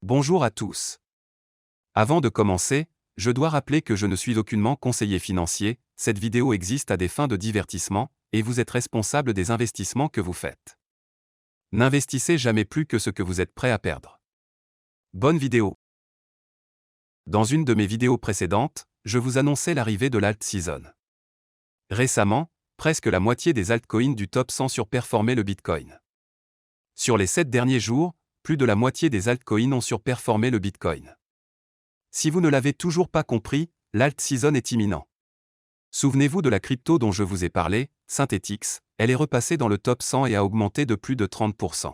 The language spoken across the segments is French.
Bonjour à tous. Avant de commencer, je dois rappeler que je ne suis aucunement conseiller financier, cette vidéo existe à des fins de divertissement, et vous êtes responsable des investissements que vous faites. N'investissez jamais plus que ce que vous êtes prêt à perdre. Bonne vidéo. Dans une de mes vidéos précédentes, je vous annonçais l'arrivée de l'alt season. Récemment, presque la moitié des altcoins du top 100 surperformaient le Bitcoin. Sur les 7 derniers jours, plus de la moitié des altcoins ont surperformé le Bitcoin. Si vous ne l'avez toujours pas compris, l'alt season est imminent. Souvenez-vous de la crypto dont je vous ai parlé, Synthetix, elle est repassée dans le top 100 et a augmenté de plus de 30%.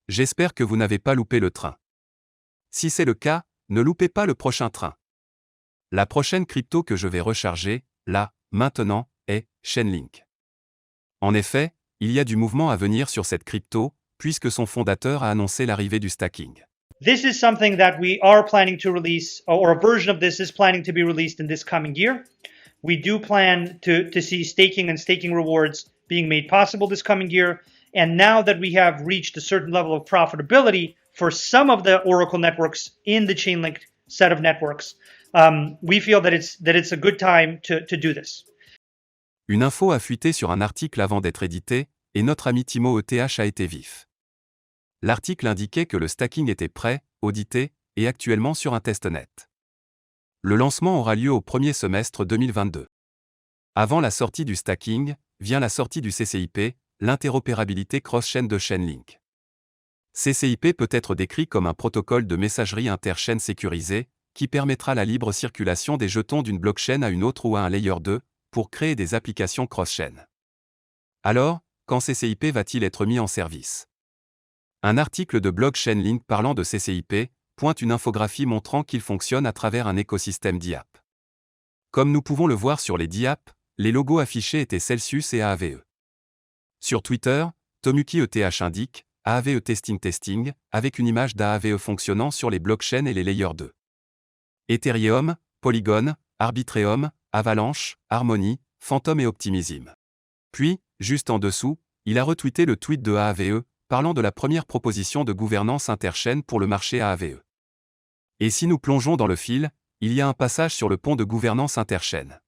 J'espère que vous n'avez pas loupé le train. Si c'est le cas, ne loupez pas le prochain train. La prochaine crypto que je vais recharger, là, maintenant, est Chainlink. En effet, il y a du mouvement à venir sur cette crypto, puisque son fondateur a annoncé l'arrivée du stacking. This is something that we are planning to release, or a version of this is planning to be released in this coming year. We do plan to see staking and staking rewards being made possible this coming year. And now that we have reached a certain level of profitability for some of the Oracle networks in the Chainlink set of networks, we feel that it's a good time to do this. Une info a fuité sur un article avant d'être édité, et notre ami Timo ETH a été vif. L'article indiquait que le stacking était prêt, audité, et actuellement sur un testnet. Le lancement aura lieu au premier semestre 2022. Avant la sortie du stacking, vient la sortie du CCIP, l'interopérabilité cross-chain de Chainlink. CCIP peut être décrit comme un protocole de messagerie inter-chaîne sécurisé, qui permettra la libre circulation des jetons d'une blockchain à une autre ou à un layer 2, pour créer des applications cross-chain. Alors, quand CCIP va-t-il être mis en service ? Un article de blog Chainlink parlant de CCIP pointe une infographie montrant qu'il fonctionne à travers un écosystème d'IAP. Comme nous pouvons le voir sur les DIAP, les logos affichés étaient Celsius et AAVE. Sur Twitter, Tomuki ETH indique AAVE Testing, avec une image d'AAVE fonctionnant sur les blockchains et les layers 2. Ethereum, Polygon, Arbitrum, Avalanche, Harmony, Phantom et Optimism. Puis, juste en dessous, il a retweeté le tweet de AAVE, parlant de la première proposition de gouvernance interchaîne pour le marché AAVE. Et si nous plongeons dans le fil, il y a un passage sur le pont de gouvernance interchaîne.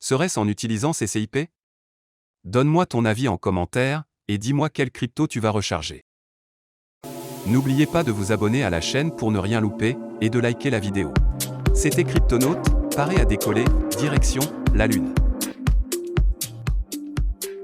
Serait-ce en utilisant CCIP ? Donne-moi ton avis en commentaire, et dis-moi quelle crypto tu vas recharger. N'oubliez pas de vous abonner à la chaîne pour ne rien louper, et de liker la vidéo. C'était Cryptonautes, paré à décoller, direction, la Lune.